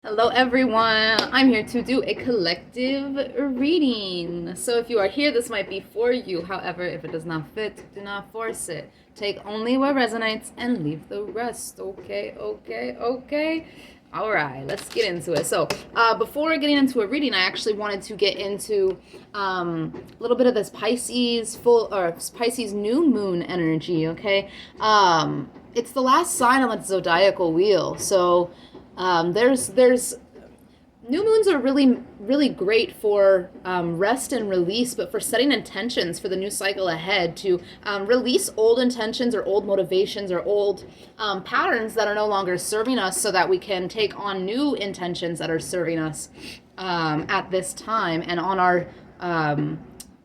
Hello everyone, I'm here to do a collective reading. So if you are here, this might be for you. However, if it does not fit, do not force it. Take only what resonates and leave the rest. Okay. All right, let's get into it. So before getting into a reading, I actually wanted to get into a little bit of this Pisces Pisces new moon energy, okay? It's the last sign on the zodiacal wheel. So there's new moons are really great for rest and release, but for setting intentions for the new cycle ahead to release old intentions or old motivations or old patterns that are no longer serving us, so that we can take on new intentions that are serving us at this time and on our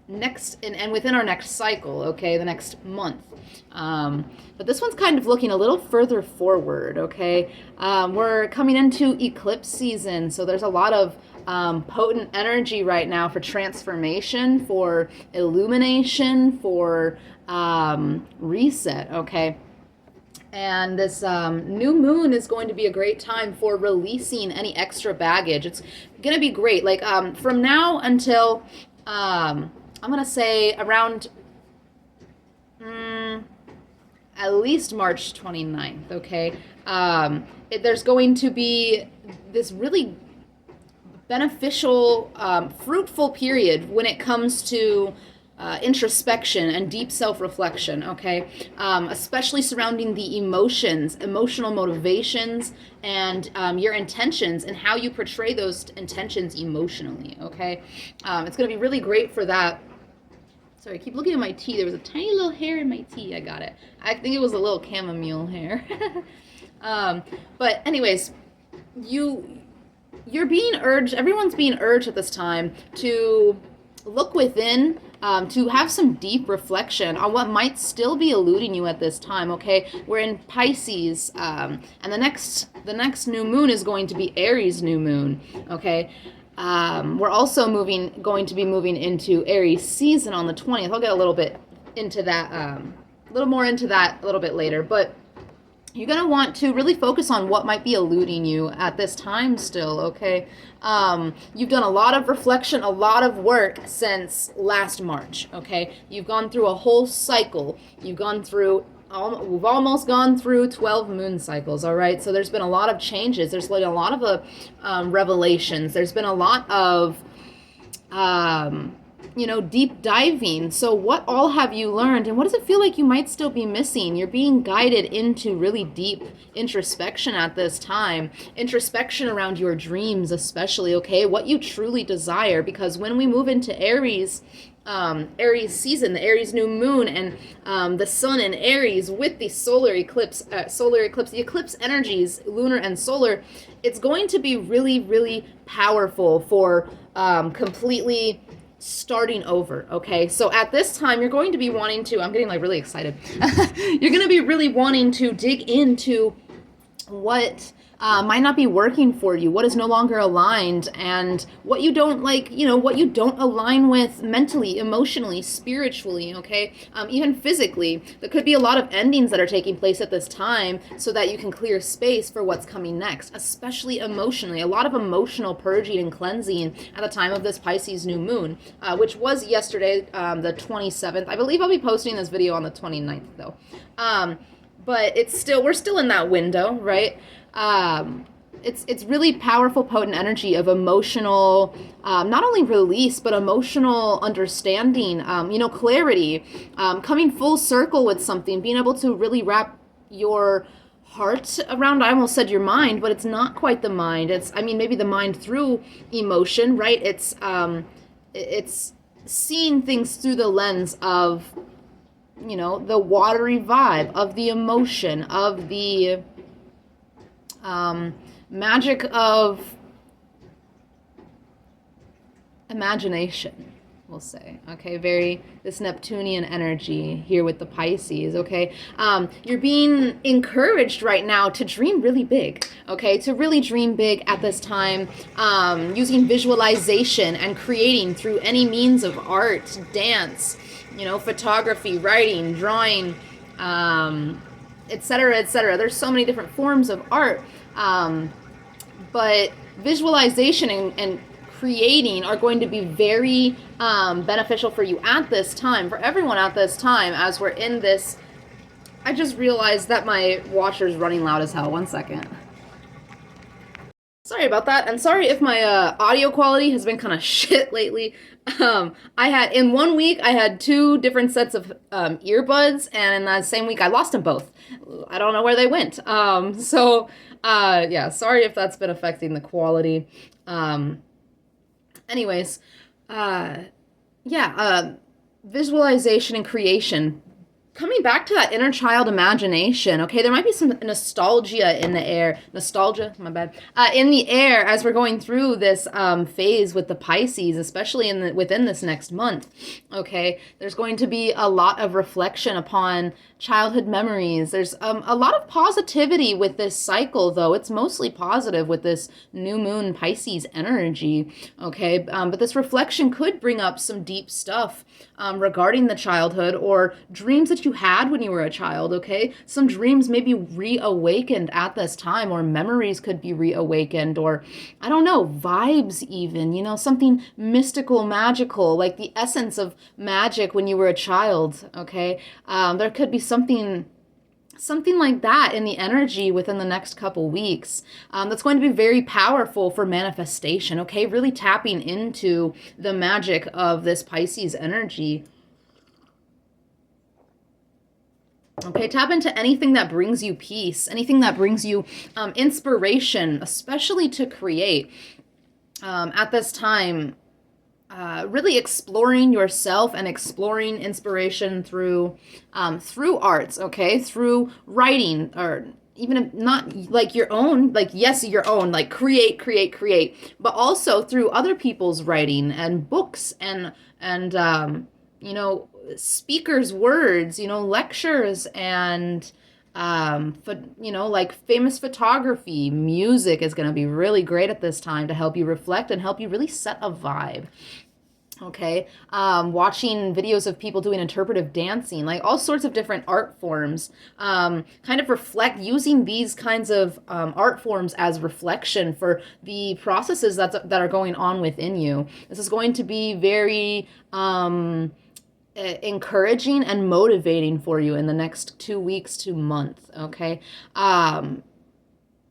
next and within our next cycle, okay, the next month. But this one's kind of looking a little further forward, okay? We're coming into eclipse season, so there's a lot of potent energy right now for transformation, for illumination, for reset, okay? And this new moon is going to be a great time for releasing any extra baggage. It's going to be great. Like from now until, I'm going to say around at least March 29th, okay? There's going to be this really beneficial, fruitful period when it comes to introspection and deep self-reflection, okay? Especially surrounding the emotions, emotional motivations, and your intentions and how you portray those intentions emotionally, okay? It's going to be really great for that. Sorry, I keep looking at my tea. There was a tiny little hair in my tea. I got it. I think it was a little chamomile hair. But anyways, you're being urged, everyone's being urged at this time to look within, to have some deep reflection on what might still be eluding you at this time, okay? We're in Pisces, and the next new moon is going to be Aries new moon, okay? We're also going to be moving into Aries season on the 20th. I'll get a little bit into that, a little more into that a little bit later, but you're going to want to really focus on what might be eluding you at this time still, okay? You've done a lot of reflection, a lot of work since last March, okay? You've gone through a whole cycle. We've almost gone through 12 moon cycles, all right? So there's been a lot of changes. There's been a lot of revelations. There's been a lot of, deep diving. So what all have you learned, and what does it feel like you might still be missing? You're being guided into really deep introspection at this time. Introspection around your dreams especially, okay? What you truly desire, because when we move into Aries season, the Aries new moon, and the sun in Aries with the solar eclipse, the eclipse energies, lunar and solar, it's going to be really, really powerful for completely starting over, okay? So at this time, you're going to be wanting to, I'm getting like really excited. You're going to be really wanting to dig into what might not be working for you, what is no longer aligned, and what you don't like, what you don't align with mentally, emotionally, spiritually, okay? Even physically. There could be a lot of endings that are taking place at this time so that you can clear space for what's coming next, especially emotionally. A lot of emotional purging and cleansing at the time of this Pisces new moon, which was yesterday, the 27th. I believe I'll be posting this video on the 29th though. But we're still in that window, right? It's really powerful, potent energy of emotional, not only release, but emotional understanding, clarity, coming full circle with something, being able to really wrap your heart around, I almost said your mind, but it's not quite the mind. Maybe the mind through emotion, right? It's seeing things through the lens of, the watery vibe, of the emotion, of the magic of imagination, we'll say, okay? This Neptunian energy here with the Pisces, okay? You're being encouraged right now to dream really big, okay? To really dream big at this time, using visualization and creating through any means of art, dance, photography, writing, drawing, etc., etc. There's so many different forms of art, but visualization and creating are going to be very beneficial for you at this time, for everyone at this time, as we're in this. I just realized that my washer's running loud as hell. 1 second. Sorry about that, and sorry if my audio quality has been kind of shit lately. I had, in 1 week, I had 2 different sets of earbuds, and in that same week, I lost them both. I don't know where they went. Yeah, sorry if that's been affecting the quality. Anyways, yeah, visualization and creation. Coming back to that inner child imagination, okay, there might be some nostalgia in the air. Nostalgia, my bad. In the air as we're going through this phase with the Pisces, especially within this next month, okay? There's going to be a lot of reflection upon childhood memories. There's a lot of positivity with this cycle, though. It's mostly positive with this new moon Pisces energy, okay? But this reflection could bring up some deep stuff regarding the childhood or dreams that you had when you were a child, okay? Some dreams may be reawakened at this time, or memories could be reawakened, or I don't know, vibes even, you know, something mystical, magical, like the essence of magic when you were a child, okay? There could be something like that in the energy within the next couple weeks that's going to be very powerful for manifestation, okay? Really tapping into the magic of this Pisces energy. Okay, tap into anything that brings you peace, anything that brings you inspiration, especially to create at this time. Really exploring yourself and exploring inspiration through arts, okay, through writing, or even if not like your own, like yes, your own, like create, but also through other people's writing and books and you know, speakers' words, you know, lectures and you know, like famous photography. Music is going to be really great at this time to help you reflect and help you really set a vibe. Okay, watching videos of people doing interpretive dancing, like all sorts of different art forms, kind of reflect, using these kinds of art forms as reflection for the processes that are going on within you. This is going to be very encouraging and motivating for you in the next 2 weeks to month, okay?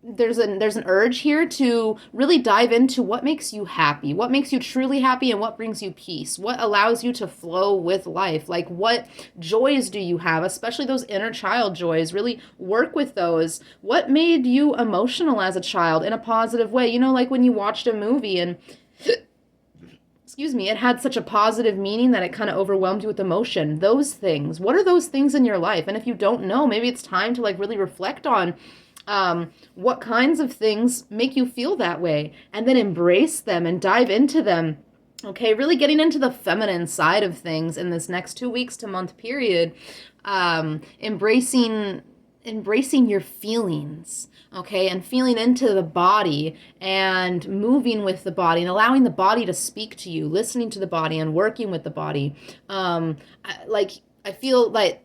There's an urge here to really dive into what makes you happy, what makes you truly happy, and what brings you peace, what allows you to flow with life, like what joys do you have, especially those inner child joys. Really work with those. What made you emotional as a child in a positive way? You know, like when you watched a movie and excuse me, it had such a positive meaning that it kind of overwhelmed you with emotion. Those things. What are those things in your life? And if you don't know, maybe it's time to like really reflect on what kinds of things make you feel that way, and then embrace them and dive into them. Okay, really getting into the feminine side of things in this next 2 weeks to month period. Embracing your feelings, okay, and feeling into the body and moving with the body and allowing the body to speak to you, listening to the body and working with the body. I feel like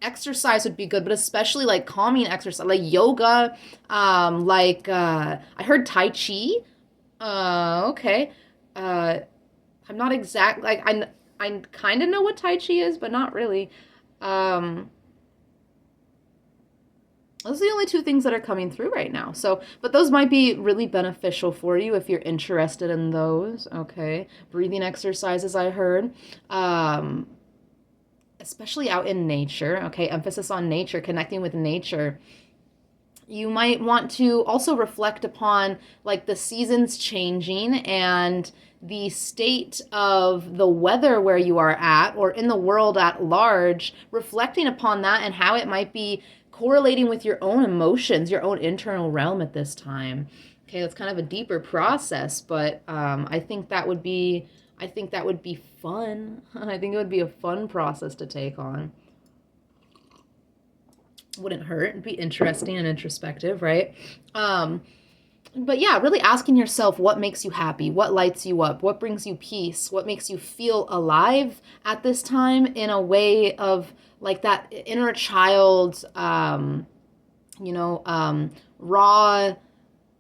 exercise would be good, but especially like calming exercise, like yoga, I heard Tai Chi. Okay. I'm not exact, like I kind of know what Tai Chi is, but not really. Those are the only 2 things that are coming through right now. So, but those might be really beneficial for you if you're interested in those. Okay. Breathing exercises, I heard. Especially out in nature. Okay. Emphasis on nature, connecting with nature. You might want to also reflect upon like the seasons changing and the state of the weather where you are at, or in the world at large, reflecting upon that and how it might be correlating with your own emotions, your own internal realm at this time. Okay, that's kind of a deeper process, but I think that would be fun. I think it would be a fun process to take on. Wouldn't hurt. It'd be interesting and introspective, right? But yeah, really asking yourself what makes you happy, what lights you up, what brings you peace, what makes you feel alive at this time in a way of like that inner child, raw,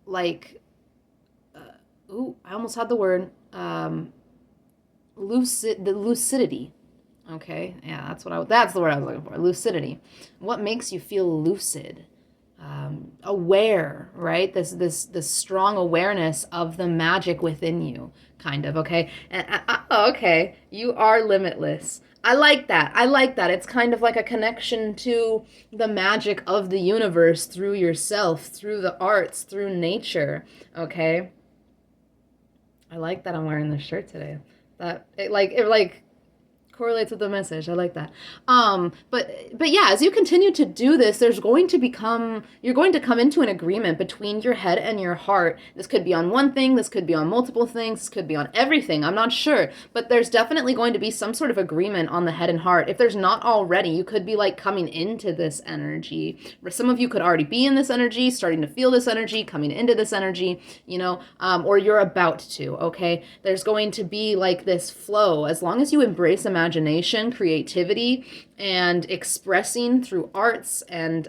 like I almost had the word, lucidity. Okay, yeah, that's the word I was looking for. Lucidity. What makes you feel lucid? Aware, right? This strong awareness of the magic within you, kind of. Okay, and okay, you are limitless. I like that. I like that. It's kind of like a connection to the magic of the universe through yourself, through the arts, through nature. Okay, I like that I'm wearing this shirt today. That it correlates with the message. I like that. But yeah, as you continue to do this, you're going to come into an agreement between your head and your heart. This could be on one thing, this could be on multiple things, this could be on everything. I'm not sure, but there's definitely going to be some sort of agreement on the head and heart. If there's not already, you could be like coming into this energy. Some of you could already be in this energy, starting to feel this energy, coming into this energy, or you're about to, okay? There's going to be like this flow as long as you embrace imagination, creativity, and expressing through arts and,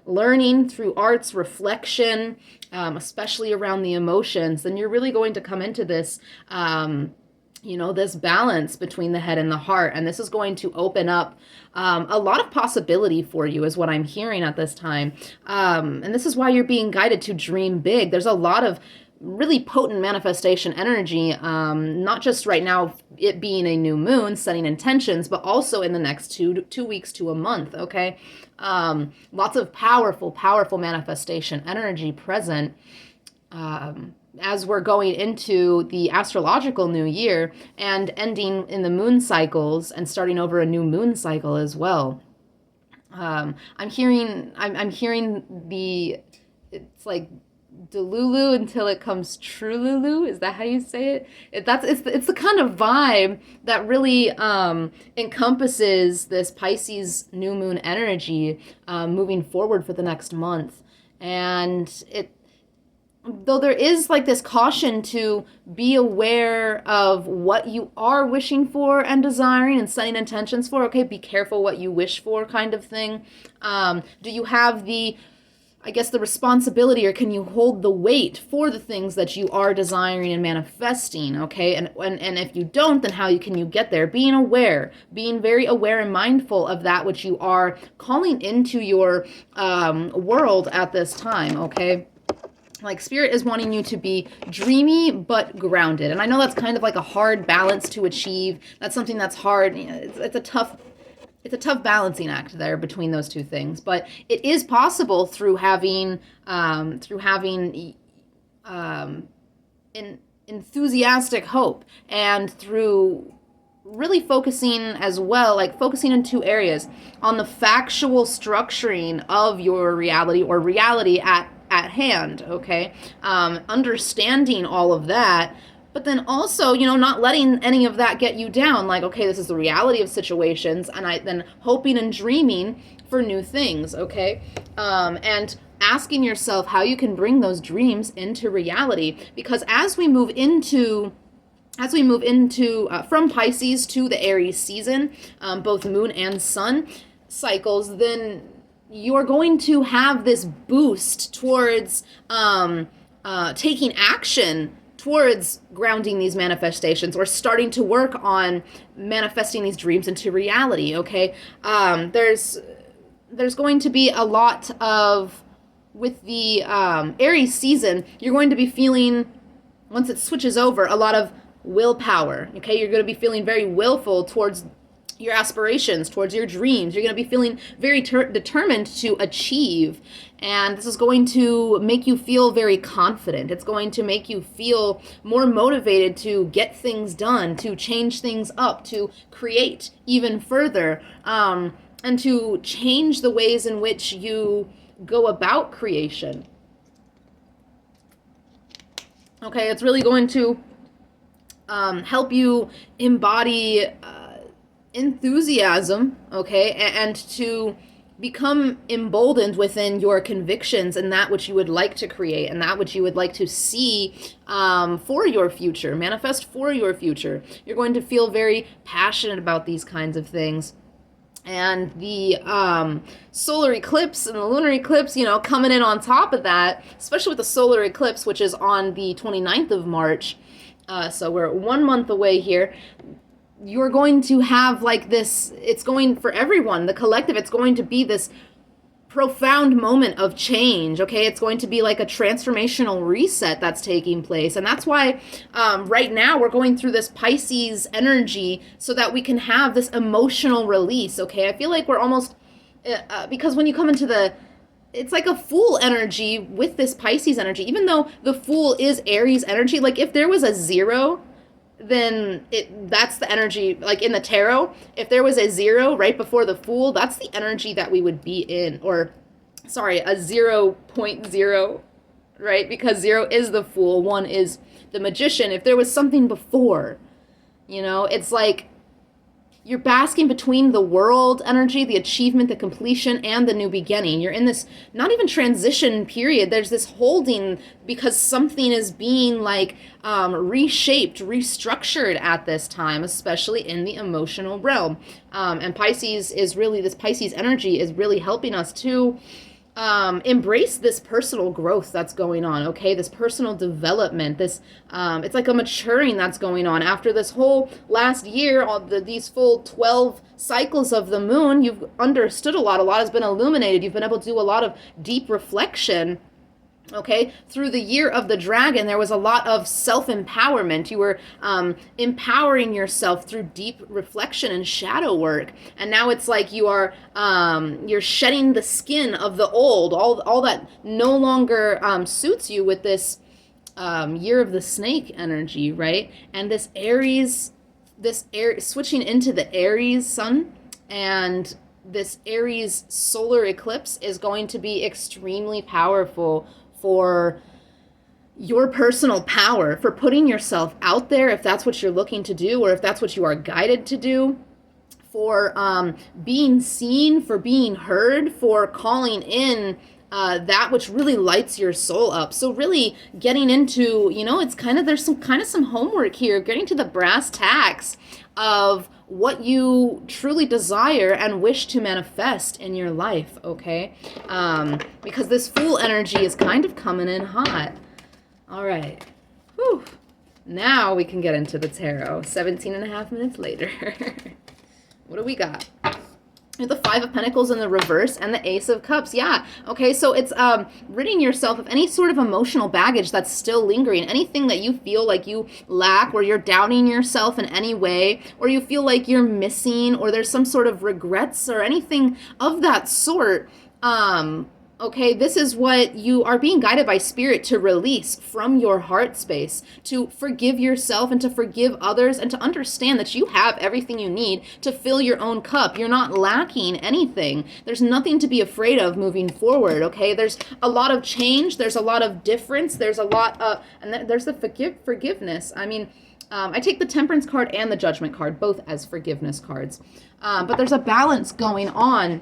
learning through arts, reflection, especially around the emotions, then you're really going to come into this, this balance between the head and the heart. And this is going to open up a lot of possibility for you is what I'm hearing at this time. And this is why you're being guided to dream big. There's a lot of really potent manifestation energy, not just right now, it being a new moon, setting intentions, but also in the next 2 weeks to a month, okay? Lots of powerful manifestation energy present as we're going into the astrological new year and ending in the moon cycles and starting over a new moon cycle as well. I'm hearing it's like Delulu until it comes Trululu. Is that how you say it? It's the kind of vibe that really encompasses this Pisces new moon energy moving forward for the next month. And though there is like this caution to be aware of what you are wishing for and desiring and setting intentions for, okay, be careful what you wish for kind of thing. Do you have the responsibility, or can you hold the weight for the things that you are desiring and manifesting, okay? And if you don't, then how can you get there? Being aware, being very aware and mindful of that which you are calling into your world at this time, okay? Like Spirit is wanting you to be dreamy but grounded. And I know that's kind of like a hard balance to achieve. That's something that's hard. It's a tough balancing act there between those two things, but it is possible through having enthusiastic hope, and through really focusing as well, like focusing in two areas: on the factual structuring of your reality, or reality at hand, okay? Understanding all of that, but then also, not letting any of that get you down. Like, okay, this is the reality of situations, and then hoping and dreaming for new things, okay? And asking yourself how you can bring those dreams into reality. Because as we move into from Pisces to the Aries season, both moon and sun cycles, then you're going to have this boost towards taking action towards grounding these manifestations, or starting to work on manifesting these dreams into reality, okay? There's going to be a lot of, with the Aries season, you're going to be feeling, once it switches over, a lot of willpower, okay? You're going to be feeling very willful towards your aspirations, towards your dreams. You're going to be feeling very determined to achieve. And this is going to make you feel very confident. It's going to make you feel more motivated to get things done, to change things up, to create even further, and to change the ways in which you go about creation. Okay, it's really going to help you embody enthusiasm, okay, and to become emboldened within your convictions and that which you would like to create and that which you would like to see for your future, manifest for your future. You're going to feel very passionate about these kinds of things. and the solar eclipse and the lunar eclipse, coming in on top of that, especially with the solar eclipse, which is on the 29th of March. So we're 1 month away here. You're going to have like this, it's going for everyone, the collective, it's going to be this profound moment of change. Okay, it's going to be like a transformational reset that's taking place, and that's why right now we're going through this Pisces energy so that we can have this emotional release. Okay, I feel like we're almost because when you come into it's like a Fool energy with this Pisces energy, even though the Fool is Aries energy. Like if there was a 0, then that's the energy, like in the tarot, if there was a 0 right before the Fool, that's the energy that we would be in. Or sorry, a 0.0, right? Because 0 is the Fool, 1 is the Magician. If there was something before, it's like you're basking between the world energy, the achievement, the completion, and the new beginning. You're in this not even transition period. There's this holding because something is being like reshaped, restructured at this time, especially in the emotional realm. And Pisces is really, this Pisces energy is really helping us to embrace this personal growth that's going on, okay? This personal development, this, it's like a maturing that's going on. After this whole last year, these full 12 cycles of the moon, you've understood a lot has been illuminated, you've been able to do a lot of deep reflection. Okay, through the year of the dragon, there was a lot of self-empowerment. You were empowering yourself through deep reflection and shadow work. And now it's like you're shedding the skin of the old, all that no longer suits you with this year of the snake energy, right? And this Aries, switching into the Aries sun, and this Aries solar eclipse is going to be extremely powerful for your personal power, for putting yourself out there if that's what you're looking to do, or if that's what you are guided to do, for being seen, for being heard, for calling in that which really lights your soul up. So really getting into, it's there's some homework here, getting to the brass tacks of what you truly desire and wish to manifest in your life, okay? Because this Fool energy is kind of coming in hot. All right. Whew. Now we can get into the tarot. 17 and a half minutes later. What do we got? The Five of Pentacles in the reverse and the Ace of Cups. Yeah. Okay, so it's ridding yourself of any sort of emotional baggage that's still lingering. Anything that you feel like you lack, or you're doubting yourself in any way, or you feel like you're missing, or there's some sort of regrets or anything of that sort. Okay, this is what you are being guided by Spirit to release from your heart space, to forgive yourself and to forgive others, and to understand that you have everything you need to fill your own cup. You're not lacking anything. There's nothing to be afraid of moving forward, okay? There's a lot of change. There's a lot of difference. There's a lot of, and there's the forgiveness. I mean, I take the Temperance card and the Judgment card, both as forgiveness cards. But there's a balance going on.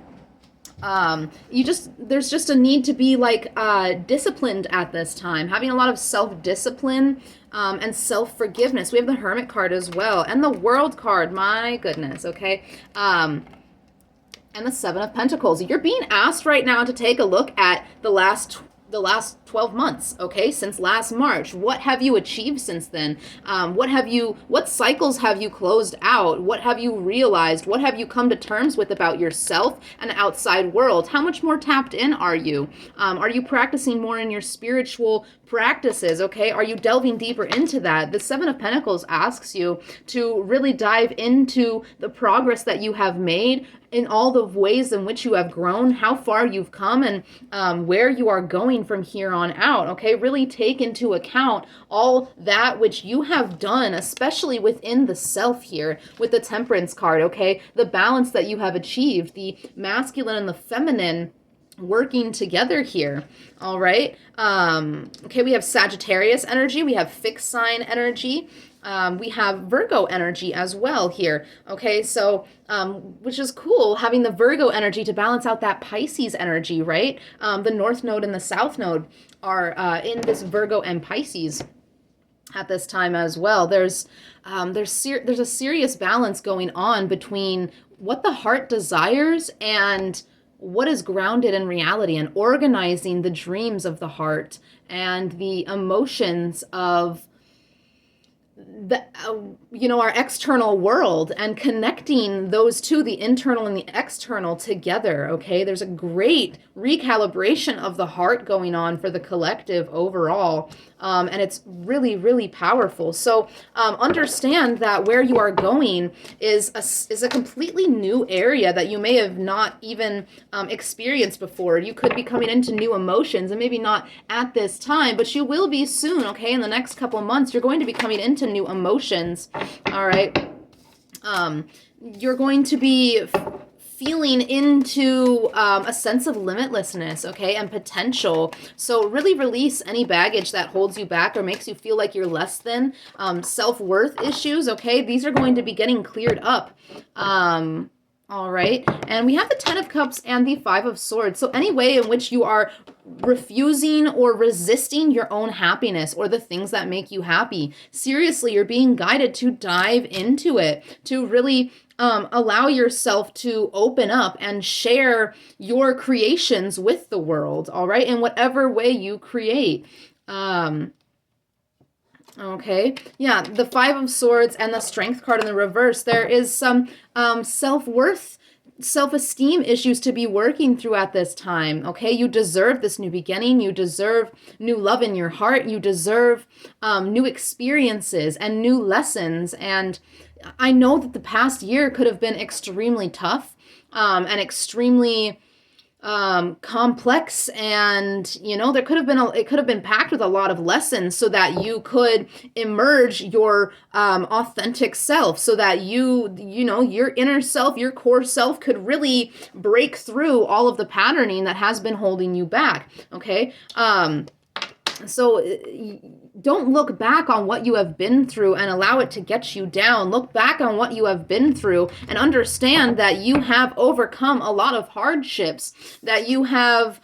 There's just a need to be like disciplined at this time, having a lot of self-discipline and self-forgiveness. We have the Hermit card as well, and the World card, my goodness, okay? And the Seven of Pentacles. You're being asked right now to take a look at the last 12 months, okay, since last March. What have you achieved since then? What cycles have you closed out? What have you realized? What have you come to terms with about yourself and the outside world? How much more tapped in are you? Are you practicing more in your spiritual practices, okay? Are you delving deeper into that? The Seven of Pentacles asks you to really dive into the progress that you have made, in all the ways in which you have grown, how far you've come, and where you are going from here on out, okay? Really take into account all that which you have done, especially within the self here, with the Temperance card, okay? The balance that you have achieved, the masculine and the feminine working together here, all right? Okay, we have Sagittarius energy, we have fixed sign energy, we have Virgo energy as well here, okay? So, which is cool, having the Virgo energy to balance out that Pisces energy, right? The North Node and the South Node are in this Virgo and Pisces at this time as well. There's a serious balance going on between what the heart desires and what is grounded in reality, and organizing the dreams of the heart and the emotions of the our external world, and connecting those two, the internal and the external, together. Okay, there's a great recalibration of the heart going on for the collective overall, and it's really, really powerful. So understand that where you are going is a completely new area that you may have not even experienced before. You could be coming into new emotions, and maybe not at this time, but you will be soon. Okay, in the next couple months, you're going to be coming into new emotions. All right. You're going to be feeling into a sense of limitlessness, okay, and potential. So really release any baggage that holds you back or makes you feel like you're less than. Self-worth issues, okay, these are going to be getting cleared up. All right, and we have the Ten of Cups and the Five of Swords. So any way in which you are refusing or resisting your own happiness or the things that make you happy, seriously, you're being guided to dive into it, to really allow yourself to open up and share your creations with the world, all right, in whatever way you create. Okay, yeah, the Five of Swords and the Strength card in the reverse. There is some self-worth, self-esteem issues to be working through at this time. Okay, you deserve this new beginning. You deserve new love in your heart. You deserve new experiences and new lessons. And I know that the past year could have been extremely tough and extremely complex, and there could have been it could have been packed with a lot of lessons, so that you could emerge your authentic self, so that your inner self, your core self, could really break through all of the patterning that has been holding you back. Okay, so don't look back on what you have been through and allow it to get you down. Look back on what you have been through and understand that you have overcome a lot of hardships, that you have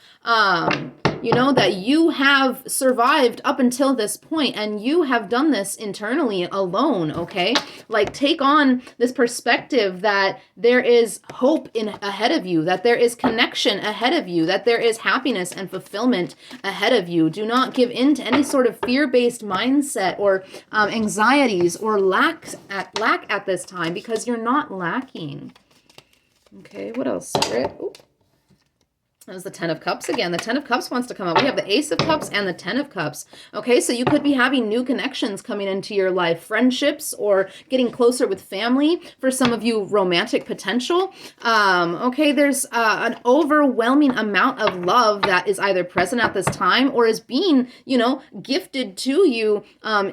that you have survived up until this point, and you have done this internally alone. Okay, like, take on this perspective that there is hope ahead of you, that there is connection ahead of you, that there is happiness and fulfillment ahead of you. Do not give in to any sort of fear-based mindset or anxieties or lack at this time, because you're not lacking. Okay, what else, Spirit? Ooh. That was the Ten of Cups again. The Ten of Cups wants to come up. We have the Ace of Cups and the Ten of Cups. Okay, so you could be having new connections coming into your life, friendships, or getting closer with family. For some of you, romantic potential. Okay, there's an overwhelming amount of love that is either present at this time or is being, gifted to you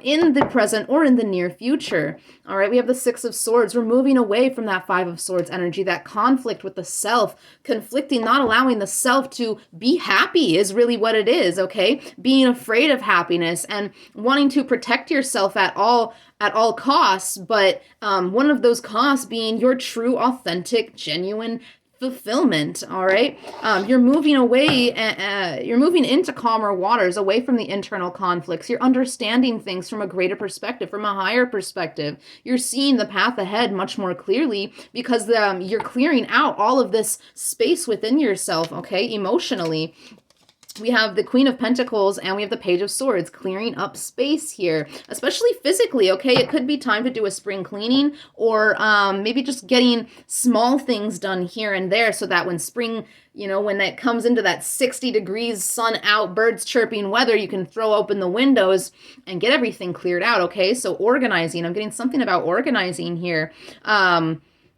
in the present or in the near future. All right, we have the Six of Swords. We're moving away from that Five of Swords energy, that conflict with the self, conflicting, not allowing the self to be happy is really what it is. Okay, being afraid of happiness and wanting to protect yourself at all costs, but one of those costs being your true, authentic, genuine fulfillment. All right, you're moving away, you're moving into calmer waters, away from the internal conflicts. You're understanding things from a greater perspective, from a higher perspective. You're seeing the path ahead much more clearly, because you're clearing out all of this space within yourself. Okay, emotionally. We have the Queen of Pentacles and we have the Page of Swords, clearing up space here, especially physically. Okay, it could be time to do a spring cleaning, or maybe just getting small things done here and there, so that when spring, when it comes into that 60 degrees, sun out, birds chirping weather, you can throw open the windows and get everything cleared out. Okay, so organizing. I'm getting something about organizing here.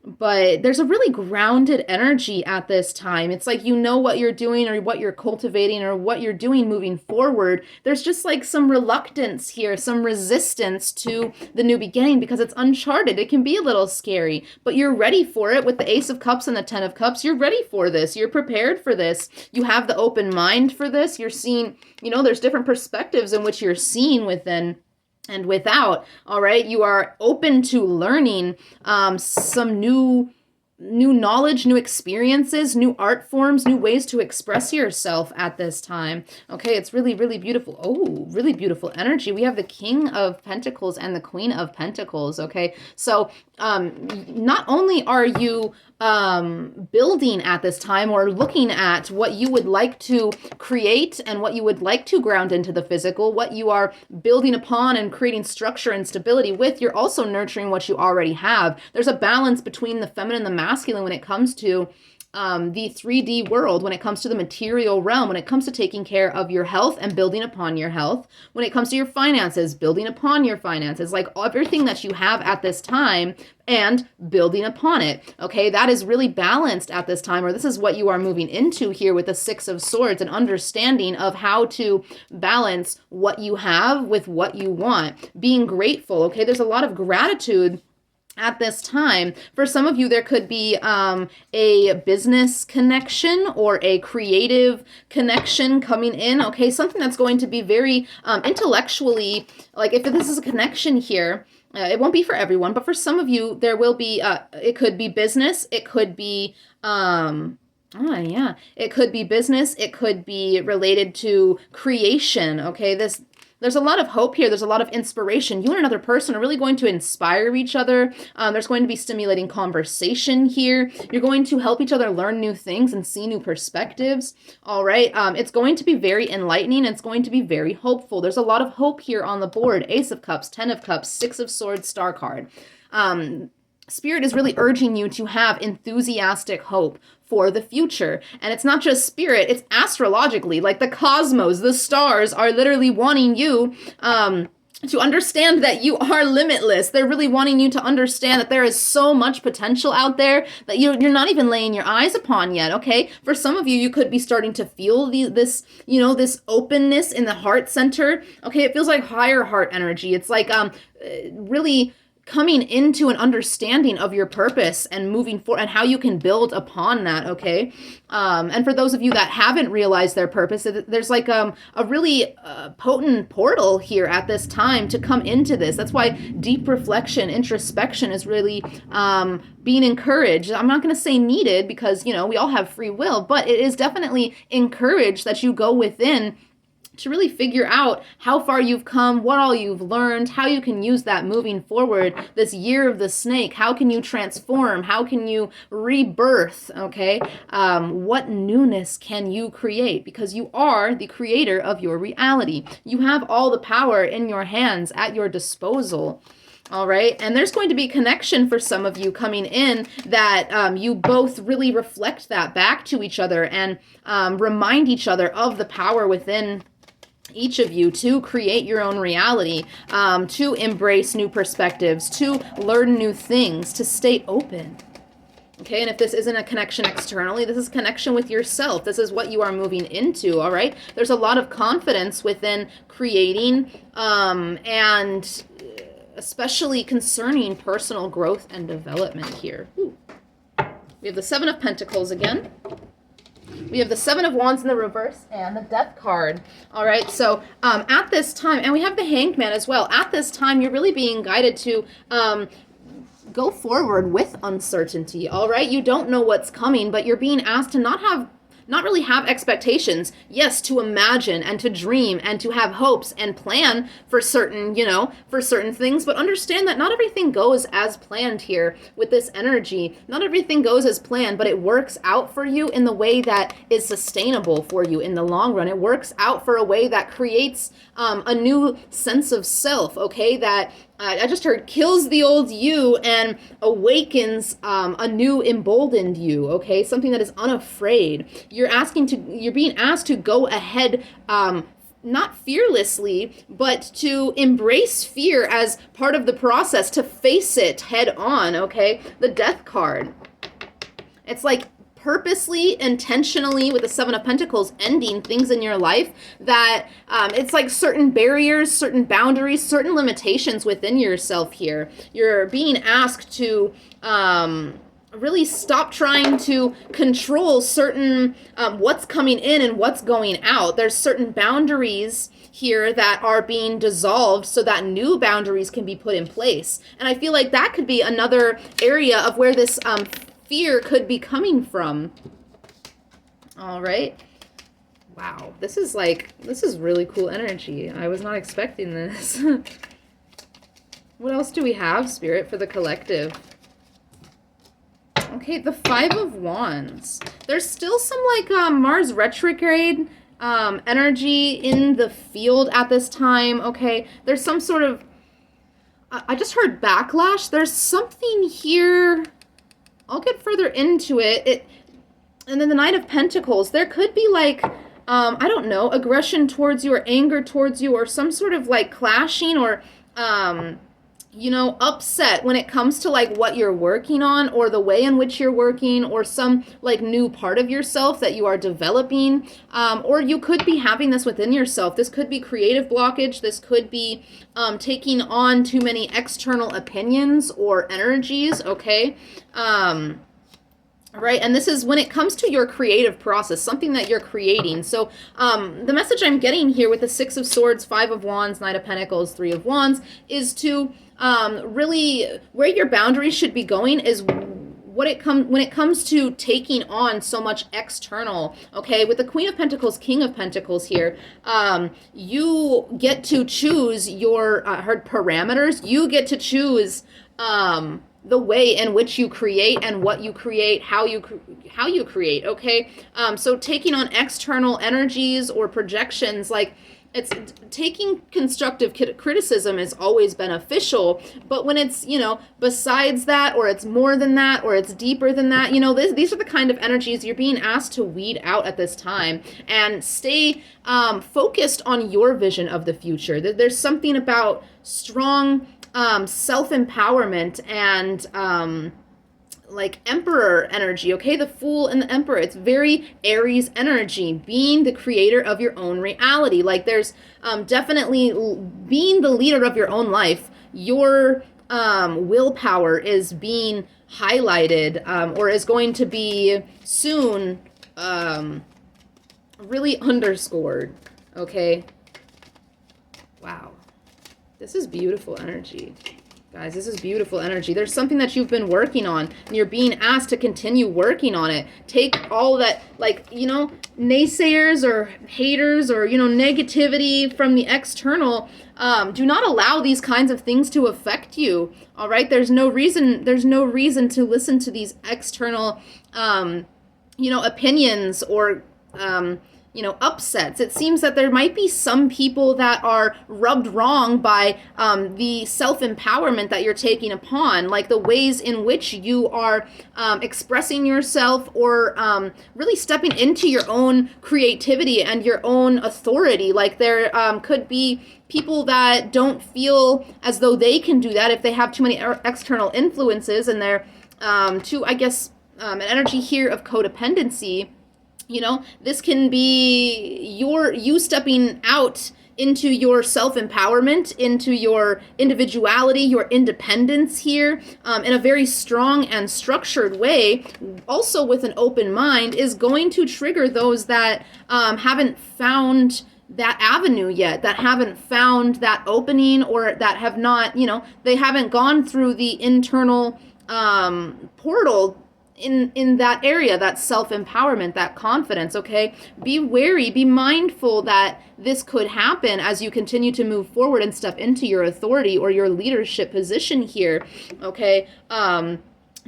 But there's a really grounded energy at this time. It's like what you're doing, or what you're cultivating, or what you're doing moving forward. There's just like some reluctance here, some resistance to the new beginning, because it's uncharted. It can be a little scary, but you're ready for it with the Ace of Cups and the Ten of Cups. You're ready for this. You're prepared for this. You have the open mind for this. You're seeing, there's different perspectives in which you're seeing within and without. All right, you are open to learning some new new knowledge, new experiences, new art forms, new ways to express yourself at this time. Okay, it's really, really beautiful. Oh, really beautiful energy. We have the King of Pentacles and the Queen of Pentacles. Okay, so not only are you building at this time or looking at what you would like to create and what you would like to ground into the physical, what you are building upon and creating structure and stability with, you're also nurturing what you already have. There's a balance between the feminine and the masculine when it comes to the 3D world, when it comes to the material realm, when it comes to taking care of your health and building upon your health, when it comes to your finances, building upon your finances, like everything that you have at this time and building upon it. Okay, that is really balanced at this time, or this is what you are moving into here with the Six of Swords, an understanding of how to balance what you have with what you want, being grateful. Okay, there's a lot of gratitude at this time. For some of you, there could be a business connection or a creative connection coming in. Okay, something that's going to be very intellectually, like if this is a connection here, it won't be for everyone, but for some of you, there will be, it could be business, it could be, it could be business, it could be related to creation. Okay, there's a lot of hope here. There's a lot of inspiration. You and another person are really going to inspire each other. There's going to be stimulating conversation here. You're going to help each other learn new things and see new perspectives. All right. It's going to be very enlightening. It's going to be very hopeful. There's a lot of hope here on the board. Ace of Cups, 10 of Cups, 6 of Swords, Star card. Spirit is really urging you to have enthusiastic hope for the future. And it's not just spirit, it's astrologically, like the cosmos, the stars are literally wanting you to understand that you are limitless. They're really wanting you to understand that there is so much potential out there that you're not even laying your eyes upon yet, okay? For some of you, you could be starting to feel this openness in the heart center. Okay, it feels like higher heart energy. It's like really coming into an understanding of your purpose and moving forward and how you can build upon that, okay? And for those of you that haven't realized their purpose, there's like a really potent portal here at this time to come into this. That's why deep reflection, introspection is really being encouraged. I'm not going to say needed because, we all have free will, but it is definitely encouraged that you go within to really figure out how far you've come, what all you've learned, how you can use that moving forward, this year of the snake. How can you transform? How can you rebirth? Okay. What newness can you create? Because you are the creator of your reality. You have all the power in your hands at your disposal. All right. And there's going to be connection for some of you coming in that you both really reflect that back to each other and remind each other of the power within each of you to create your own reality, to embrace new perspectives, to learn new things, to stay open. Okay, and if this isn't a connection externally, this is connection with yourself. This is what you are moving into, all right? There's a lot of confidence within creating and especially concerning personal growth and development here. Ooh. We have the Seven of Pentacles again. We have the Seven of Wands in the reverse and the Death card. All right, so at this time, and we have the Hanged Man as well. At this time, you're really being guided to go forward with uncertainty, all right? You don't know what's coming, but you're being asked to not really have expectations. Yes, to imagine and to dream and to have hopes and plan for certain, for certain things, but understand that not everything goes as planned here with this energy. Not everything goes as planned, but it works out for you in the way that is sustainable for you in the long run. It works out for a way that creates a new sense of self, okay? That I just heard kills the old you and awakens a new emboldened you, okay? Something that is unafraid. You're being asked to go ahead, not fearlessly, but to embrace fear as part of the process, to face it head on, okay? The Death card. It's like purposely, intentionally, with the Seven of Pentacles, ending things in your life that it's like certain barriers, certain boundaries, certain limitations within yourself here. You're being asked to really stop trying to control certain what's coming in and what's going out. There's certain boundaries here that are being dissolved so that new boundaries can be put in place. And I feel like that could be another area of where this fear could be coming from. All right. Wow, this is really cool energy. I was not expecting this. What else do we have, Spirit, for the collective? Okay, the Five of Wands. There's still some like Mars retrograde energy in the field at this time. Okay, there's some sort of, I just heard backlash. There's something here. I'll get further into it. And then the Knight of Pentacles. There could be like, I don't know, aggression towards you or anger towards you or some sort of like clashing or, you know, upset when it comes to like what you're working on or the way in which you're working or some like new part of yourself that you are developing. Or you could be having this within yourself. This could be creative blockage. This could be taking on too many external opinions or energies, okay? Right, and this is when it comes to your creative process, something that you're creating. So the message I'm getting here with the Six of Swords, Five of Wands, Knight of Pentacles, Three of Wands is to really, where your boundaries should be going is when it comes to taking on so much external, okay? With the Queen of Pentacles, King of Pentacles here, you get to choose your her parameters. You get to choose the way in which you create and what you create, how you create, okay? So taking on external energies or projections, like it's taking constructive criticism is always beneficial, but when it's, you know, besides that, or it's more than that, or it's deeper than that, you know, these are the kind of energies you're being asked to weed out at this time and stay focused on your vision of the future. There's something about strong self-empowerment and like Emperor energy, okay? The Fool and the Emperor, it's very Aries energy, being the creator of your own reality. Like there's definitely being the leader of your own life. Your willpower is being highlighted or is going to be soon really underscored, okay? Wow. This is beautiful energy. Guys, this is beautiful energy. There's something that you've been working on, and you're being asked to continue working on it. Take all that, like, you know, naysayers or haters or, you know, negativity from the external. Do not allow these kinds of things to affect you, all right? There's no reason to listen to these external, you know, opinions or, you know, upsets. It seems that there might be some people that are rubbed wrong by the self-empowerment that you're taking upon, like the ways in which you are expressing yourself or really stepping into your own creativity and your own authority. Like there could be people that don't feel as though they can do that if they have too many external influences, and they're too, I guess, an energy here of codependency. You know, this can be you stepping out into your self-empowerment, into your individuality, your independence here, in a very strong and structured way, also with an open mind, is going to trigger those that haven't found that avenue yet, that haven't found that opening, or that have not, you know, they haven't gone through the internal portal in that area, that self-empowerment, that confidence, okay? Be wary, be mindful that this could happen as you continue to move forward and step into your authority or your leadership position here, okay?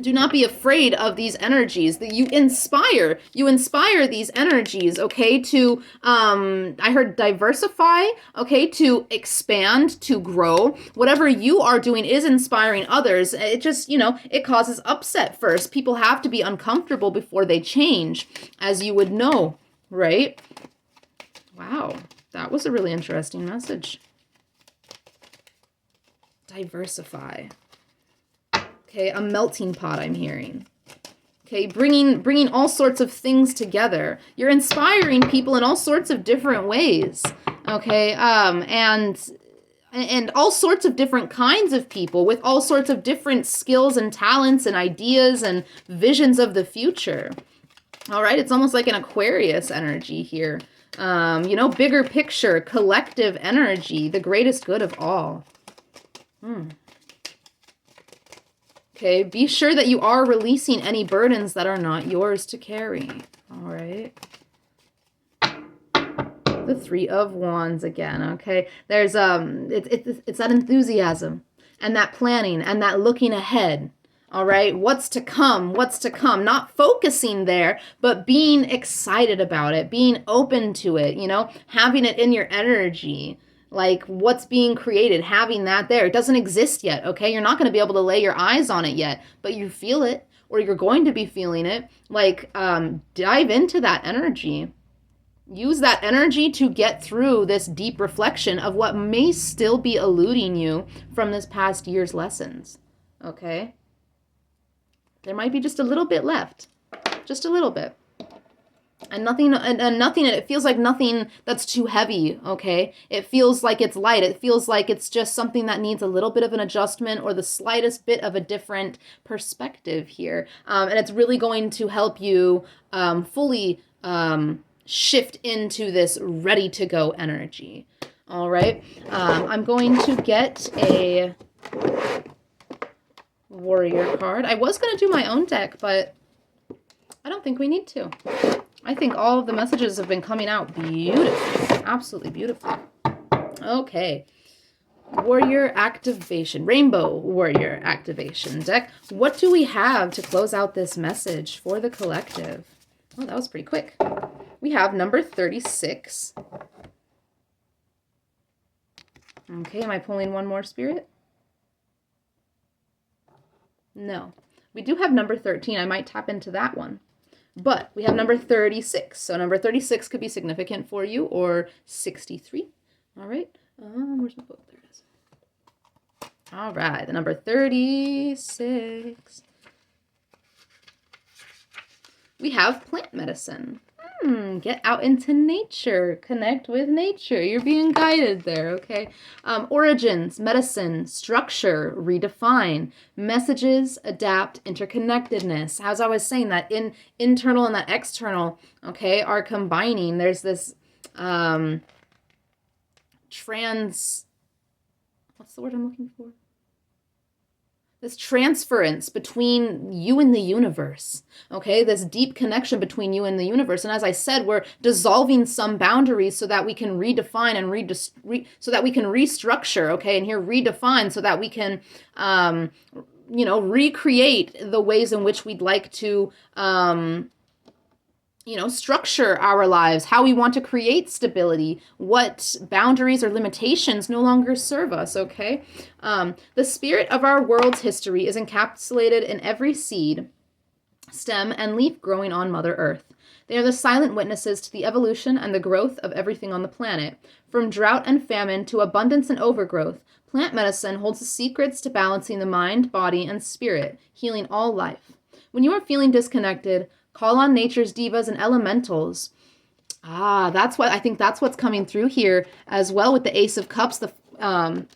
Do not be afraid of these energies that you inspire these energies, okay, to I heard diversify, okay, to expand, to grow. Whatever you are doing is inspiring others. It just, you know, it causes upset first. People have to be uncomfortable before they change, as you would know, right? Wow, that was a really interesting message. Diversify. Okay, a melting pot I'm hearing. Okay, bringing all sorts of things together. You're inspiring people in all sorts of different ways. Okay, and all sorts of different kinds of people with all sorts of different skills and talents and ideas and visions of the future. All right, it's almost like an Aquarius energy here. You know, bigger picture, collective energy, the greatest good of all. Okay, be sure that you are releasing any burdens that are not yours to carry. All right. The Three of Wands again, okay? There's it's that enthusiasm and that planning and that looking ahead. All right, what's to come? What's to come? Not focusing there, but being excited about it, being open to it, you know, having it in your energy. Like what's being created, having that there. It doesn't exist yet, okay? You're not going to be able to lay your eyes on it yet, but you feel it, or you're going to be feeling it. Like dive into that energy. Use that energy to get through this deep reflection of what may still be eluding you from this past year's lessons, okay? There might be just a little bit left, just a little bit. And nothing, it feels like nothing that's too heavy, okay? It feels like it's light. It feels like it's just something that needs a little bit of an adjustment or the slightest bit of a different perspective here. And it's really going to help you fully shift into this ready-to-go energy, all right? I'm going to get a warrior card. I was going to do my own deck, but I don't think we need to. I think all of the messages have been coming out beautifully. Absolutely beautiful. Okay. Warrior activation. Rainbow warrior activation deck. What do we have to close out this message for the collective? Oh, that was pretty quick. We have number 36. Okay, am I pulling one more, Spirit? No. We do have number 13. I might tap into that one. But we have number 36. So number 36 could be significant for you, or 63. All right. Where's my book? There it is. All right. The number 36. We have plant medicine. Get out into nature. Connect with nature. You're being guided there, okay? Origins, medicine, structure, redefine, messages, adapt, interconnectedness. As I was saying, that internal and that external, okay, are combining. There's this what's the word I'm looking for? This transference between you and the universe, okay? This deep connection between you and the universe. And as I said, we're dissolving some boundaries so that we can redefine and so that we can restructure, okay? And here, redefine so that we can, recreate the ways in which we'd like to, structure our lives, how we want to create stability, what boundaries or limitations no longer serve us, okay? The spirit of our world's history is encapsulated in every seed, stem, and leaf growing on Mother Earth. They are the silent witnesses to the evolution and the growth of everything on the planet. From drought and famine to abundance and overgrowth, plant medicine holds the secrets to balancing the mind, body, and spirit, healing all life. When you are feeling disconnected, call on nature's divas and elementals. That's what's coming through here as well with the Ace of Cups, the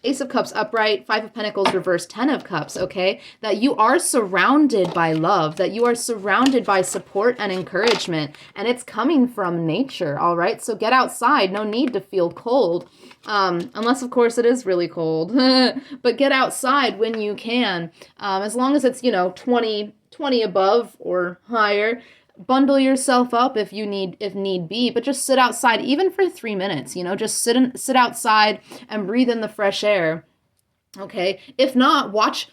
Ace of Cups upright, Five of Pentacles reverse, Ten of Cups, okay? That you are surrounded by love, that you are surrounded by support and encouragement, and it's coming from nature, all right? So get outside, no need to feel cold, unless, of course, it is really cold. But get outside when you can, as long as it's, 20 above or higher. Bundle yourself up if need be, but just sit outside even for 3 minutes, just sit outside and breathe in the fresh air. Okay? If not, watch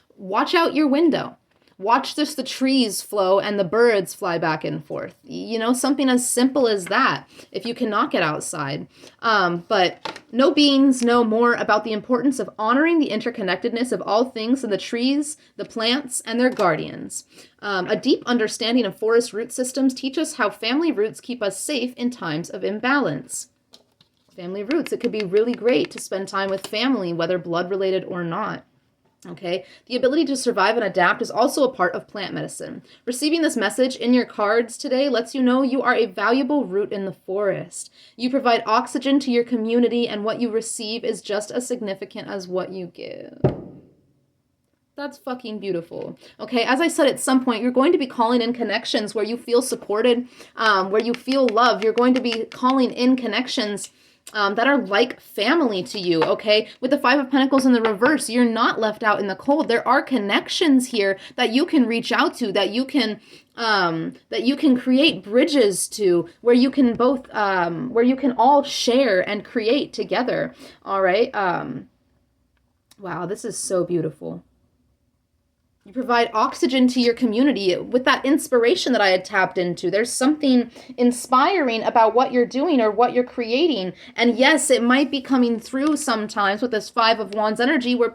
out your window. Watch just the trees flow and the birds fly back and forth. Something as simple as that, if you cannot get outside. But no beings know more about the importance of honoring the interconnectedness of all things than the trees, the plants, and their guardians. A deep understanding of forest root systems teach us how family roots keep us safe in times of imbalance. Family roots, it could be really great to spend time with family, whether blood-related or not. Okay, the ability to survive and adapt is also a part of plant medicine. Receiving this message in your cards today lets you know you are a valuable root in the forest. You provide oxygen to your community, and what you receive is just as significant as what you give. That's fucking beautiful. Okay, as I said, at some point, you're going to be calling in connections where you feel supported, where you feel love. You're going to be calling in connections that are like family to you, okay? With the Five of Pentacles in the reverse, you're not left out in the cold. There are connections here that you can reach out to, that you can create bridges to, where you can both, where you can all share and create together, all right? Wow, this is so beautiful. You provide oxygen to your community with that inspiration that I had tapped into. There's something inspiring about what you're doing or what you're creating. And yes, it might be coming through sometimes with this Five of Wands energy where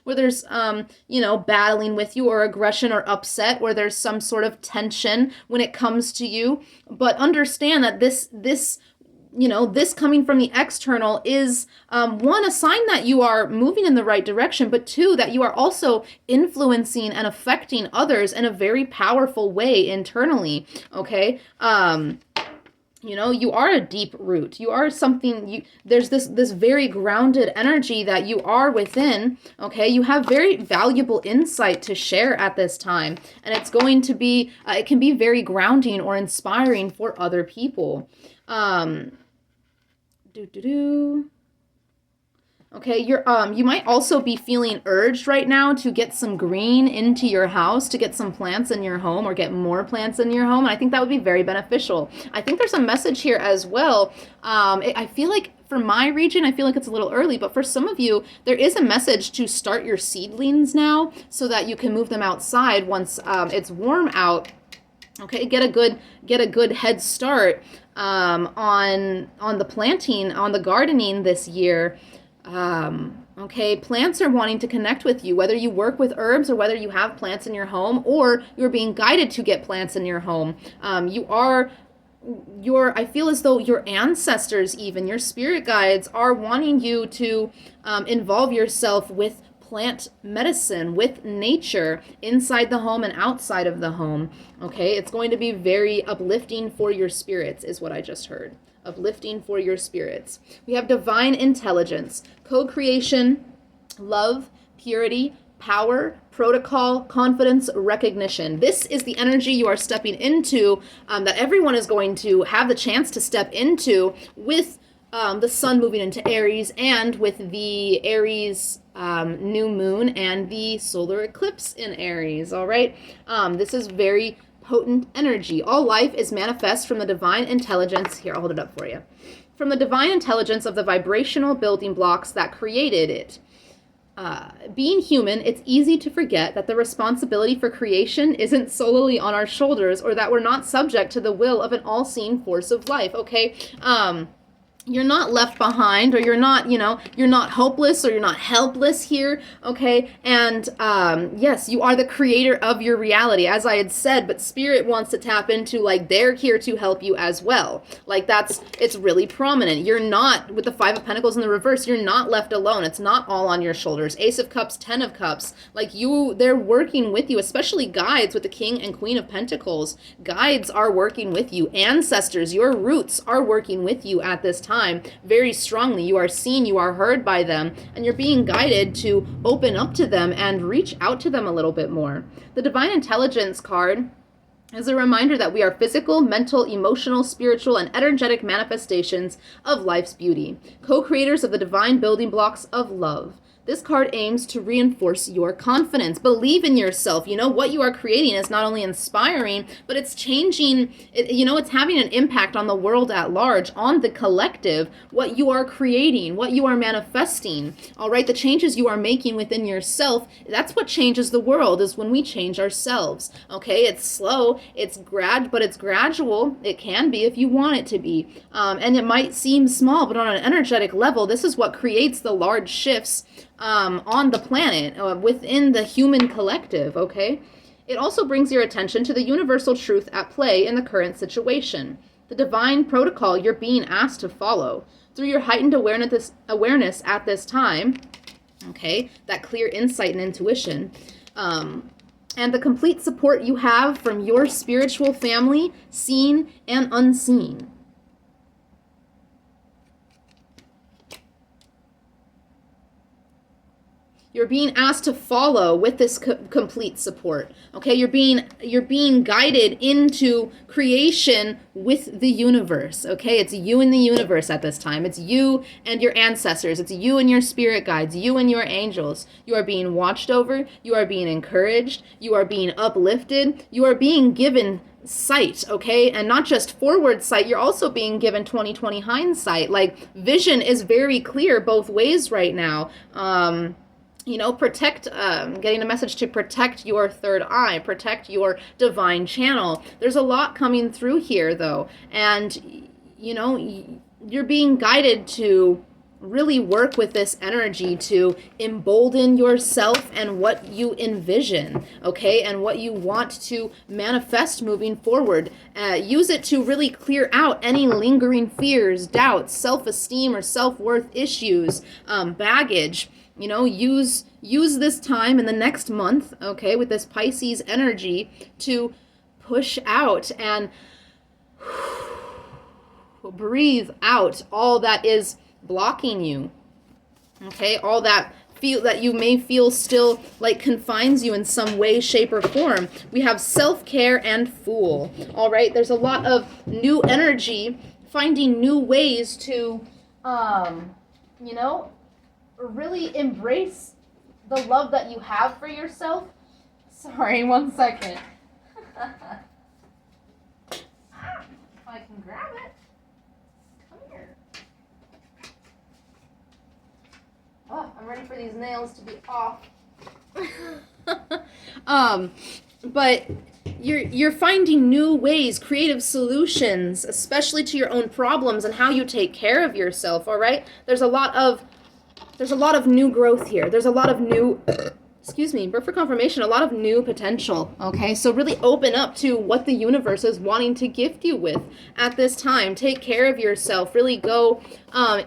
there's, battling with you or aggression or upset, where there's some sort of tension when it comes to you. But understand that this coming from the external is, one, a sign that you are moving in the right direction, but two, that you are also influencing and affecting others in a very powerful way internally, okay? You are a deep root. You are something, there's this very grounded energy that you are within, okay? You have very valuable insight to share at this time, and it's going to be, it can be very grounding or inspiring for other people. Okay, you might also be feeling urged right now to get some green into your house, to get some plants in your home, or get more plants in your home. And I think that would be very beneficial. I think there's a message here as well. I feel like for my region, I feel like it's a little early, but for some of you, there is a message to start your seedlings now so that you can move them outside once it's warm out. Okay, get a good head start on the planting, on the gardening this year. Okay, plants are wanting to connect with you, whether you work with herbs or whether you have plants in your home or you're being guided to get plants in your home. I feel as though your ancestors, even your spirit guides, are wanting you to involve yourself with plant medicine, with nature, inside the home and outside of the home. Okay, it's going to be very uplifting for your spirits, is what I just heard. Uplifting for your spirits. We have divine intelligence, co-creation, love, purity, power, protocol, confidence, recognition. This is the energy you are stepping into, that everyone is going to have the chance to step into with the sun moving into Aries, and with the Aries new moon and the solar eclipse in Aries, all right? This is very potent energy. All life is manifest from the divine intelligence. Here, I'll hold it up for you. From the divine intelligence of the vibrational building blocks that created it. Being human, it's easy to forget that the responsibility for creation isn't solely on our shoulders, or that we're not subject to the will of an all-seeing force of life, okay? You're not left behind, or you're not hopeless, or you're not helpless here, okay? And yes, you are the creator of your reality, as I had said, but spirit wants to tap into, like, they're here to help you as well. Like, it's really prominent. You're not, with the Five of Pentacles in the reverse, you're not left alone. It's not all on your shoulders. Ace of Cups, Ten of Cups, like, they're working with you, especially guides with the King and Queen of Pentacles. Guides are working with you. Ancestors, your roots are working with you at this time very strongly. You are seen, you are heard by them, and you're being guided to open up to them and reach out to them a little bit more. The Divine Intelligence card is a reminder that we are physical, mental, emotional, spiritual, and energetic manifestations of life's beauty, co-creators of the divine building blocks of love. This card aims to reinforce your confidence. Believe in yourself. What you are creating is not only inspiring, but it's changing, it's having an impact on the world at large, on the collective, what you are creating, what you are manifesting. All right, the changes you are making within yourself, that's what changes the world, is when we change ourselves. Okay, it's slow, but it's gradual. It can be if you want it to be. And it might seem small, but on an energetic level, this is what creates the large shifts on the planet, within the human collective, okay? It also brings your attention to the universal truth at play in the current situation, the divine protocol you're being asked to follow. Through your heightened awareness at this time, okay, that clear insight and intuition, and the complete support you have from your spiritual family, seen and unseen. You're being asked to follow with this complete support. Okay, you're being guided into creation with the universe. Okay, it's you and the universe at this time. It's you and your ancestors. It's you and your spirit guides, you and your angels. You are being watched over. You are being encouraged. You are being uplifted. You are being given sight, okay? And not just forward sight, you're also being given 20/20 hindsight. Like, vision is very clear both ways right now. Protect, getting a message to protect your third eye, protect your divine channel. There's a lot coming through here, though. And, you're being guided to really work with this energy to embolden yourself and what you envision, okay, and what you want to manifest moving forward. Use it to really clear out any lingering fears, doubts, self-esteem or self-worth issues, baggage. Use this time in the next month, okay, with this Pisces energy to push out and breathe out all that is blocking you, okay, all that you may feel still like confines you in some way, shape, or form. We have self-care and Fool. All right, there's a lot of new energy, finding new ways to really embrace the love that you have for yourself. Sorry, one second. If I can grab it. Oh, I'm ready for these nails to be off. But you're finding new ways, creative solutions, especially to your own problems and how you take care of yourself, all right? There's a lot of new growth here. There's a lot of new but for confirmation, a lot of new potential, okay? So really open up to what the universe is wanting to gift you with at this time. Take care of yourself. Really go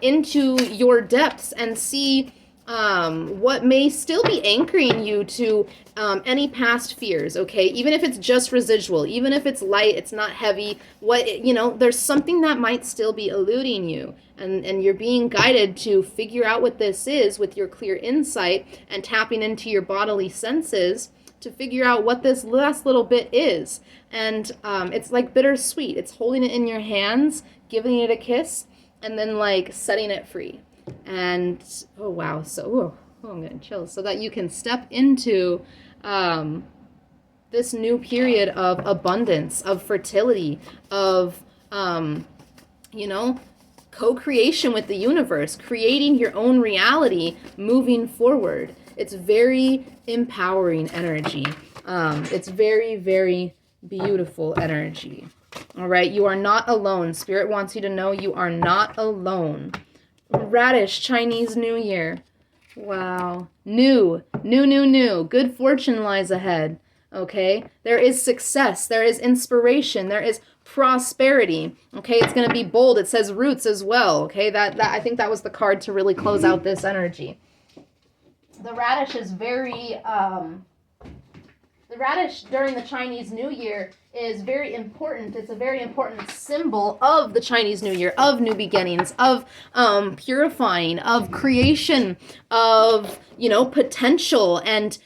into your depths and see what may still be anchoring you to any past fears, okay? Even if it's just residual, even if it's light, it's not heavy, there's something that might still be eluding you. And you're being guided to figure out what this is with your clear insight and tapping into your bodily senses to figure out what this last little bit is. And it's like bittersweet. It's holding it in your hands, giving it a kiss, and then like setting it free. And oh wow, so I'm getting chills. So that you can step into this new period of abundance, of fertility, of co-creation with the universe, creating your own reality, moving forward. It's very empowering energy. It's very, very beautiful energy. All right, you are not alone. Spirit wants you to know you are not alone. Radish, Chinese New Year. Wow. New. Good fortune lies ahead. Okay? There is success. There is inspiration. There is prosperity. Okay? It's going to be bold. It says roots as well. Okay? That I think that was the card to really close out this energy. The radish is very the radish during the Chinese New Year is very important. It's a very important symbol of the Chinese New Year, of new beginnings, of purifying, of creation, of, potential and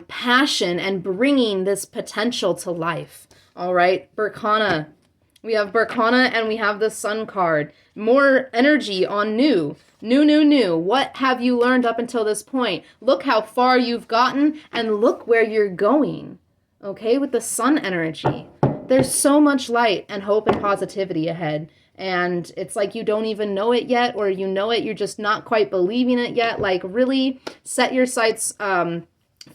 passion and bringing this potential to life. All right, Berkana. We have Berkana and we have the Sun card. More energy on new. New. What have you learned up until this point? Look how far you've gotten and look where you're going. Okay, with the Sun energy. There's so much light and hope and positivity ahead. And it's like you don't even know it yet, or you know it, you're just not quite believing it yet. Like, really set your sights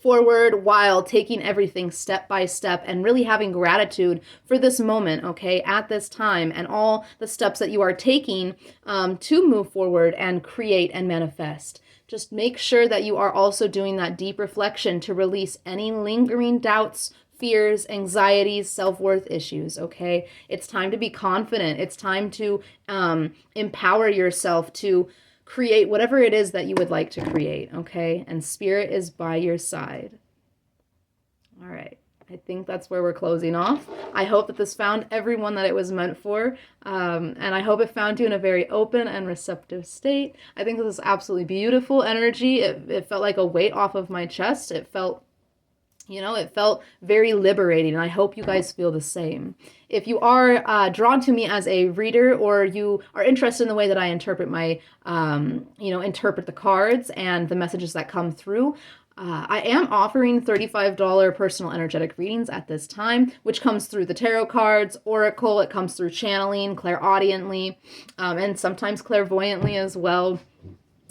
forward while taking everything step by step and really having gratitude for this moment, okay, at this time, and all the steps that you are taking to move forward and create and manifest. Just make sure that you are also doing that deep reflection to release any lingering doubts, fears, anxieties, self-worth issues, okay? It's time to be confident. It's time to empower yourself to create whatever it is that you would like to create, okay? And Spirit is by your side. All right. I think that's where we're closing off. I hope that this found everyone that it was meant for, and I hope it found you in a very open and receptive state. I think this is absolutely beautiful energy. It felt like a weight off of my chest. It felt, it felt very liberating, and I hope you guys feel the same. If you are drawn to me as a reader, or you are interested in the way that I interpret interpret the cards and the messages that come through, I am offering $35 personal energetic readings at this time, which comes through the tarot cards, oracle, it comes through channeling, clairaudiently, and sometimes clairvoyantly as well.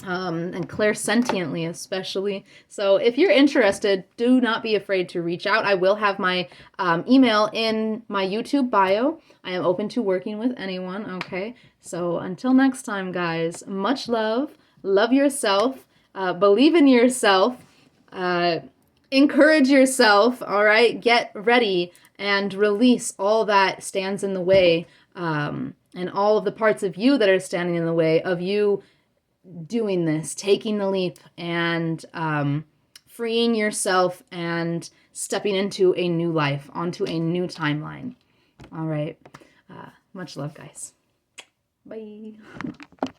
And clairsentiently especially. So if you're interested, do not be afraid to reach out. I will have my email in my YouTube bio. I am open to working with anyone, okay? So until next time, guys, much love. Love yourself. Believe in yourself. Encourage yourself, all right? Get ready and release all that stands in the way, and all of the parts of you that are standing in the way of you doing this, taking the leap, and freeing yourself and stepping into a new life, onto a new timeline. All right. Much love, guys. Bye.